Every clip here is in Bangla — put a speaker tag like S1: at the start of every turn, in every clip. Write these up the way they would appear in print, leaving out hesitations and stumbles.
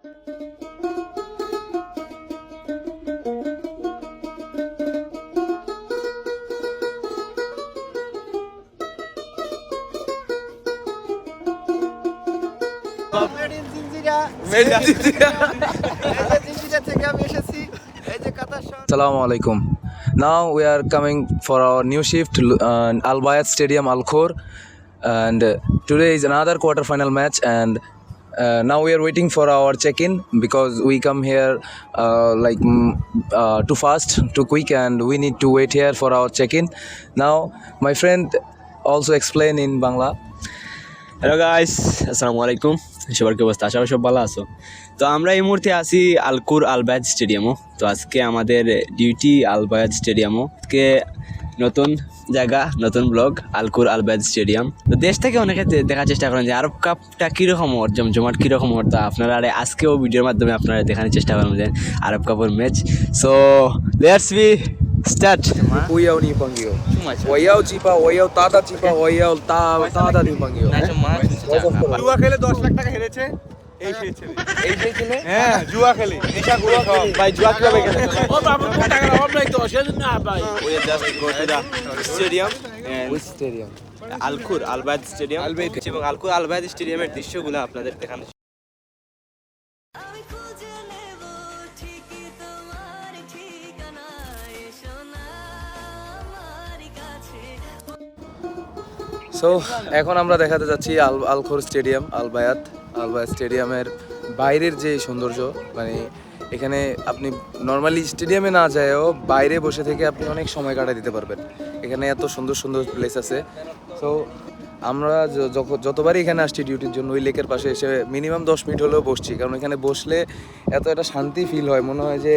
S1: Assalamu alaikum. Now we are coming for our new shift, Al Bayat Stadium, Al Khor, and today is another quarter-final match. And now we are waiting for our check-in because we come here too fast, too quick, and we need to wait here for our check-in. Now, my friend also explain in Bangla.
S2: Hello guys, আসসালামু আলাইকুম। সবার কি অবস্থা? আশা করি সব ভালো আছো। তো আমরা এই মুহূর্তে আছি আলকুর আল বায়াদ স্টেডিয়ামও। তো আজকে আমাদের ডিউটি আল বায়াদ স্টেডিয়ামও। আজকে নতুন জায়গা, নতুন ব্লগ, আলকুর আল বায়াদ স্টেডিয়াম। তো দেশ থেকে অনেকে দেখার চেষ্টা করেন যে আরব কাপটা কীরকম ওর, জমজমাট কীরকম ওর। তো আপনারা আজকেও ভিডিওর মাধ্যমে আপনারা দেখানোর চেষ্টা করেন যে আরব কাপের match. So let's be start.
S1: Uyau ni panggil. Uyau cipa, uyau tada cipa, uyau tada ni panggil.
S3: জুয়া খেলে 10 লাখ টাকা হেরেছে এই সেই ছেলে। হ্যাঁ, জুয়া খেলে নেশাখোর ভাই। জুয়া কিভাবে খেলে? ও বাবা, টাকার অভাব নাই তো, সেজন্য না ভাই।
S2: We just go to the stadium and
S1: Which stadium?
S2: আলকুর আল বায়াদ স্টেডিয়াম এবং আলকুর আল বায়াদ স্টেডিয়ামের দৃশ্যগুলো আপনাদের দেখানো।
S1: সো এখন আমরা দেখাতে যাচ্ছি আল খোর স্টেডিয়াম, আল বায়াত স্টেডিয়ামের বাইরের যে সৌন্দর্য, মানে এখানে আপনি নর্মালি স্টেডিয়ামে না যায়ও বাইরে বসে থেকে আপনি অনেক সময় কাটায় দিতে পারবেন। এখানে এত সুন্দর সুন্দর প্লেস আছে। সো আমরা যতবারই এখানে আসছি ডিউটির জন্য, ওই লেকের পাশে এসে মিনিমাম 10 মিনিট হলেও বসছি, কারণ এখানে বসলে এত একটা শান্তি ফিল হয়, মনে হয় যে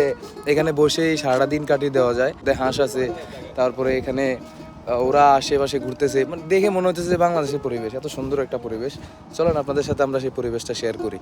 S1: এখানে বসেই সারাটা দিন কাটিয়ে দেওয়া যায়। হাঁস আছে, তারপরে এখানে ওরা আশেপাশে ঘুরতেছে, মানে দেখে মনে হচ্ছে যে বাংলাদেশের পরিবেশ, এত সুন্দর একটা পরিবেশ। চলেন আপনাদের সাথে আমরা সেই পরিবেশটা শেয়ার করি।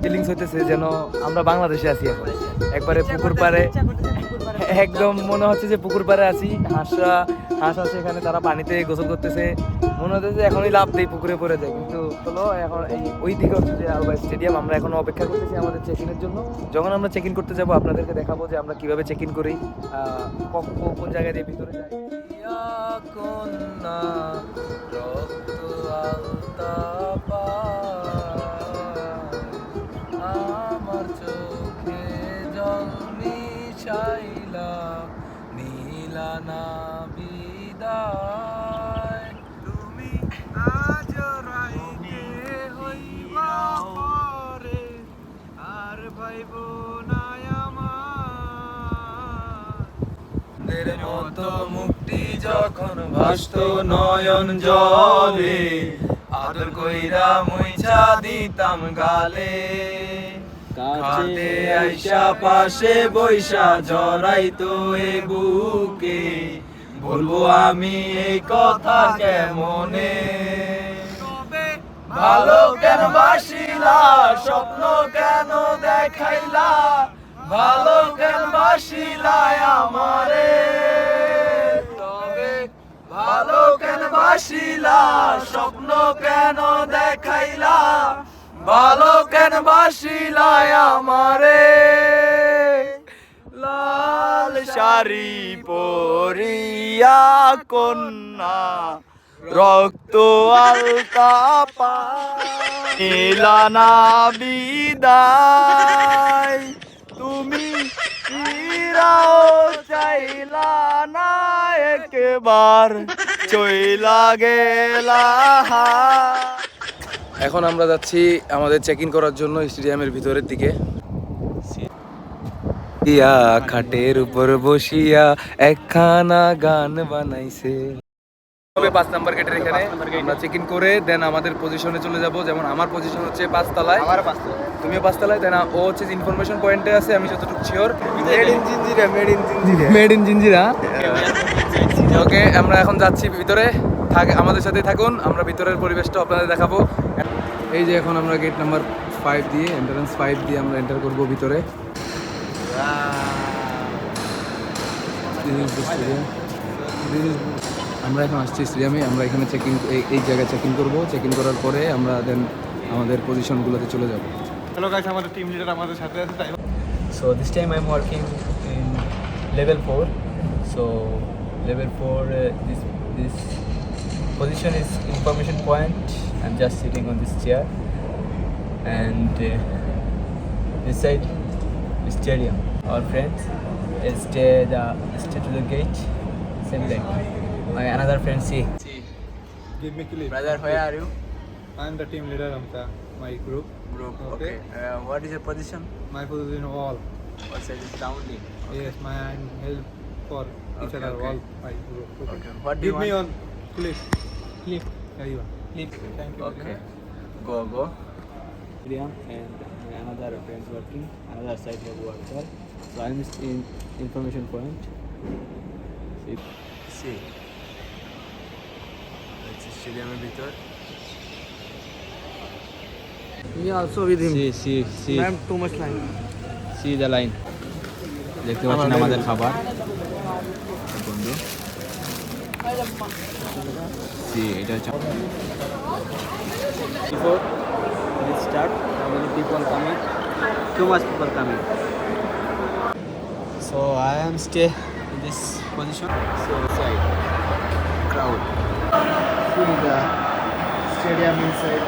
S1: ফিলিংস হইতেছে যেন আমরা বাংলাদেশে আছি এখন, একবারে পুকুর পাড়ে, একদম মনে হচ্ছে যে পুকুর পাড়ে আছি। হাঁস আছে এখানে, তারা পানিতে গোসল করতেছে, মনে হচ্ছে যে এখনই লাভ দেই, পুকুরে পড়ে যায়। কিন্তু চলো এখন ওই দিকে হচ্ছে যে আল বায়াত স্টেডিয়াম। আমরা এখন অপেক্ষা করতেছি আমাদের চেক ইনের জন্য। যখন আমরা চেক ইন করতে যাবো আপনাদেরকে দেখাবো যে আমরা কিভাবে চেক ইন করি, কোন জায়গায় দিয়ে ভিতরে যাই। আমার চোখে জল মিশাইলা নীলানা বিদায়, তুমি আজ রাইতে হইবা পরে আর ভাইব না আমার মতো মুক্তি যখন ভাসত নয়ন জলে, আদর কইরা মুইছা দিতাম গালে, কাছে আইসা পাশে বৈশা জড়াইতো এ বুকে, বলবো আমি এই কথা কেমনে। ভালো কেন বাসিলা, স্বপ্ন কেন দেখাইলা, ভালো কেন বাসিলা আমারে, তবে ভালো কেন বাসিলা, স্বপ্ন কেন দেখাইলা, ভালো কেন বাসিলা আমারে। লাল শাড়ি পরিয়া কন্যা রক্ত আলতা পা নীলানা বিদায়, তুমি ফিরাও চাইলা না, একবার চইলা গেলা। এখন আমরা যাচ্ছি আমাদের চেক ইন করার জন্য স্টেডিয়ামের ভিতরের দিকে। খাটের উপর বসিয়া একখানা গান বানাইছে। হবে 5 নাম্বার গেটের এখানে আমরা চেক ইন করে দেন আমাদের পজিশনে চলে যাব। যেমন আমার পজিশন হচ্ছে 5 তলায়, তুমিও 5 তলায়, দেন ও হচ্ছে ইনফরমেশন পয়েন্টে আছে, আমি যতটুকু sure. Made in Jinjira. Okay, আমরা এখন যাচ্ছি ভিতরে, আমাদের সাথেই থাকুন, আমরা ভিতরের পরিবেশটা আপনাদের দেখাবো। এই যে এখন আমরা গেট নাম্বার 5 দিয়ে, এন্ট্রান্স 5 দিয়ে আমরা এন্টার করব ভিতরে। আমরা এখন আসছি স্টেডিয়ামে, আমরা এখানে এই জায়গায় চেক ইন করবো। চেক ইন করার পরে আমরা দেন আমাদের পজিশনগুলোতে চলে যাব।
S3: হ্যালো গাইস, আমাদের টিম লিডার আমাদের সাথে আছে তাই।
S2: So this time I'm working in level 4. So level 4, this position is information point. I'm just sitting on this chair, and this side is stadium. Our friends stay to the gate. Same like my another friend. See,
S3: Give me clip.
S2: brother, where are you?
S3: I'm the team leader of my group.
S2: Okay. What is your position?
S3: My position all.
S2: What side is downly?
S3: Yes, my help for each
S2: Okay,
S3: other
S2: okay.
S3: all my group.
S2: Okay. What do you
S3: Give me
S2: want?
S3: on clip.
S2: Clip.
S3: There you are.
S2: Clip.
S3: Thank you.
S2: Okay. Go. Stadium, and another friends working. Another side of worker. So I'm in information point. See. That's the stadium ভিতর.
S3: Me also with him.
S2: See.
S3: I'm too much line.
S2: See the line. দেখতে পাচ্ছেন আমাদের খাবার বন্ধু। See, এটা হচ্ছে before it start, how many people coming? Too much people coming. So I am stay in this position. So side crowd.
S3: See the stadium inside.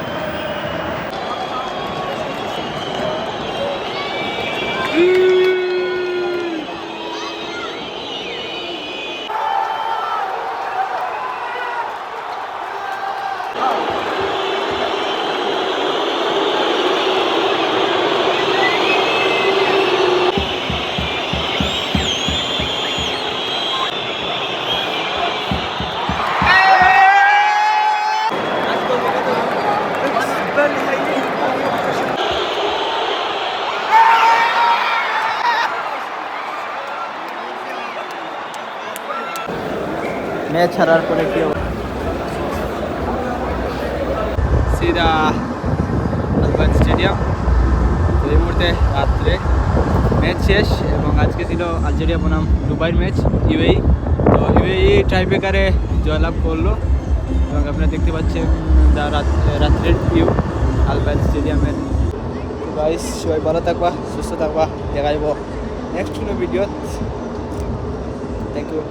S2: Match হারার পরে কি হবে? সিধা আলবায়াত স্টেডিয়াম। তো এই মুহূর্তে রাত্রে ম্যাচ শেষ, এবং আজকে ছিল আলজেরিয়া বনাম দুবাইয়ের ম্যাচ, ইউএই। তো ইউএই টাইব্রেকারে জয়লাভ করলো, এবং আপনারা দেখতে পাচ্ছেন রাত্রের ভিউ আলবায়াত স্টেডিয়ামের। তো গাইস, সবাই ভালো থাকবা, সুস্থ থাকবা, দেখাইব নেক্সট কোনো ভিডিও। Thank you.